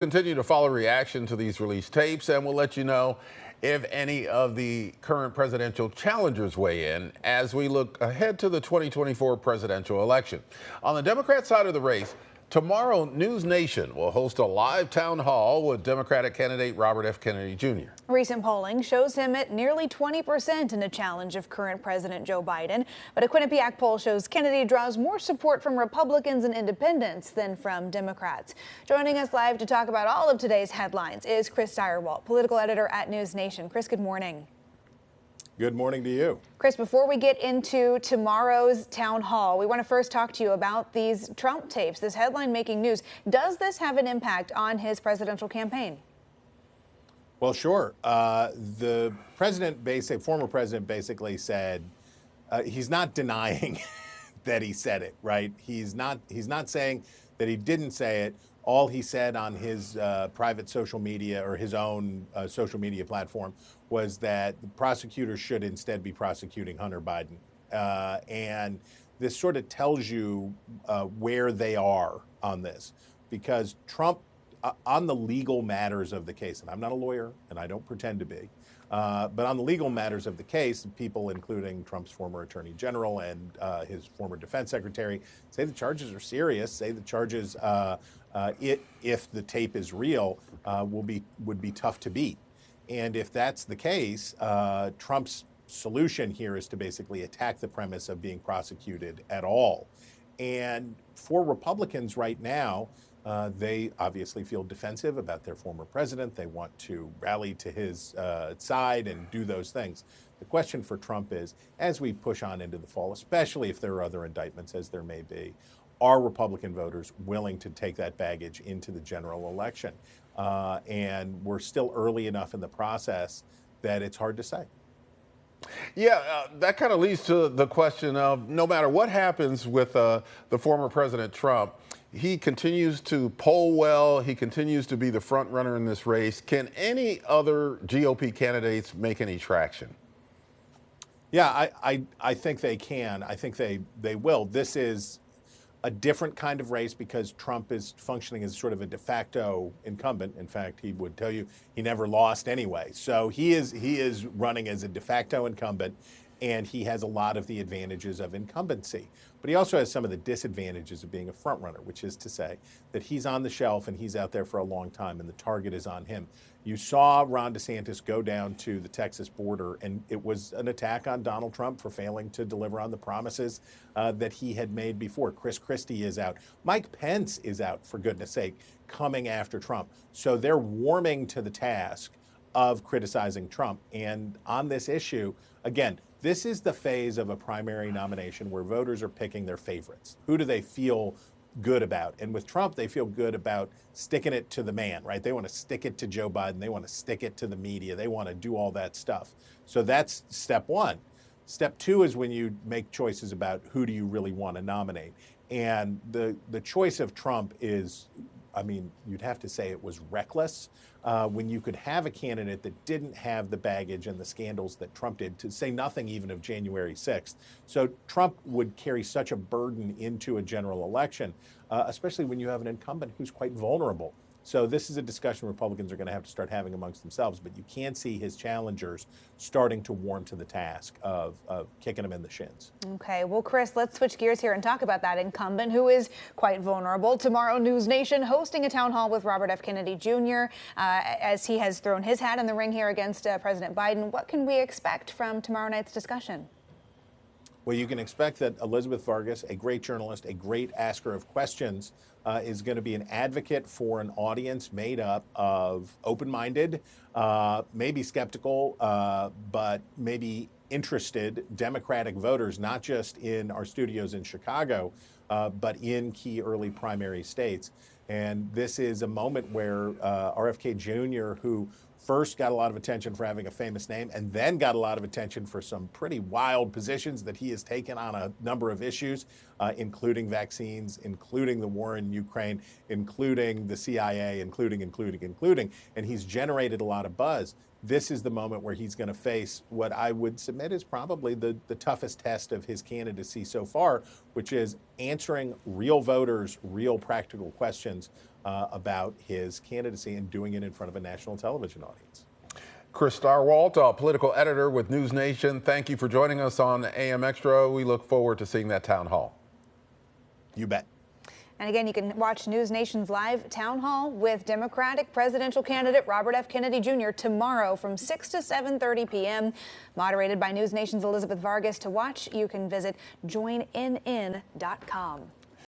Continue to follow reaction to these released tapes, and we'll let you know if any of the current presidential challengers weigh in as we look ahead to the 2024 presidential election. On the Democrat side of the race, tomorrow, News Nation will host a live town hall with Democratic candidate Robert F. Kennedy Jr. Recent polling shows him at nearly 20% in a challenge of current President Joe Biden. But a Quinnipiac poll shows Kennedy draws more support from Republicans and independents than from Democrats. Joining us live to talk about all of today's headlines is Chris Stirewalt, political editor at News Nation. Chris, good morning. Good morning to you. Chris, before we get into tomorrow's town hall, we want to first talk to you about these Trump tapes, this headline making news. Does this have an impact on his presidential campaign? Well, sure. The former president basically said he's not denying that he said it, right? He's not saying that he didn't say it. All he said on his private social media or his own social media platform was that the prosecutors should instead be prosecuting Hunter Biden. And this sort of tells you where they are on this, because Trump, on the legal matters of the case, and I'm not a lawyer and I don't pretend to be, but on the legal matters of the case, people, including Trump's former attorney general and his former defense secretary, say the charges are serious, say the charges, if the tape is real, would be tough to beat. And if that's the case, Trump's solution here is to basically attack the premise of being prosecuted at all. And for Republicans right now, they obviously feel defensive about their former president. They want to rally to his side and do those things. The question for Trump is, as we push on into the fall, especially if there are other indictments, as there may be, are Republican voters willing to take that baggage into the general election? And we're still early enough in the process that it's hard to say. Yeah, that kind of leads to the question of no matter what happens with the former President Trump, he continues to poll well. He continues to be the front runner in this race. Can any other GOP candidates make any traction? Yeah, I think they can. I think they will. This is a different kind of race because Trump is functioning as sort of a de facto incumbent. In fact, he would tell you he never lost anyway. So he is running as a de facto incumbent, and he has a lot of the advantages of incumbency. But he also has some of the disadvantages of being a front runner, which is to say that he's on the shelf and he's out there for a long time and the target is on him. You saw Ron DeSantis go down to the Texas border, and it was an attack on Donald Trump for failing to deliver on the promises that he had made before. Chris Christie is out. Mike Pence is out, for goodness sake, coming after Trump. So they're warming to the task of criticizing Trump. And on this issue, again, this is the phase of a primary nomination where voters are picking their favorites. Who do they feel good about? And with Trump, they feel good about sticking it to the man, right? They want to stick it to Joe Biden. They want to stick it to the media. They want to do all that stuff. So that's step one. Step two is when you make choices about who do you really want to nominate. And the choice of Trump is, I mean, you'd have to say it was reckless when you could have a candidate that didn't have the baggage and the scandals that Trump did, to say nothing even of January 6th. So Trump would carry such a burden into a general election, especially when you have an incumbent who's quite vulnerable. So this is a discussion Republicans are going to have to start having amongst themselves, but you can see his challengers starting to warm to the task of kicking him in the shins. Okay, well, Chris, let's switch gears here and talk about that incumbent who is quite vulnerable. Tomorrow, News Nation hosting a town hall with Robert F. Kennedy Jr. As he has thrown his hat in the ring here against President Biden. What can we expect from tomorrow night's discussion? Well, you can expect that Elizabeth Vargas, a great journalist, a great asker of questions, is going to be an advocate for an audience made up of open-minded, maybe skeptical, but maybe interested Democratic voters, not just in our studios in Chicago, but in key early primary states. And this is a moment where RFK Jr., who first got a lot of attention for having a famous name and then got a lot of attention for some pretty wild positions that he has taken on a number of issues, including vaccines, including the war in Ukraine, including the CIA, including, and he's generated a lot of buzz. This is the moment where he's going to face what I would submit is probably the toughest test of his candidacy so far, which is answering real voters, real practical questions about his candidacy and doing it in front of a national television audience. Chris Stirewalt, political editor with News Nation, thank you for joining us on AM Extra. We look forward to seeing that town hall. You bet. And again, you can watch News Nation's live town hall with Democratic presidential candidate Robert F. Kennedy Jr. tomorrow from 6 to 7:30 p.m. Moderated by News Nation's Elizabeth Vargas. To watch, you can visit joinnn.com.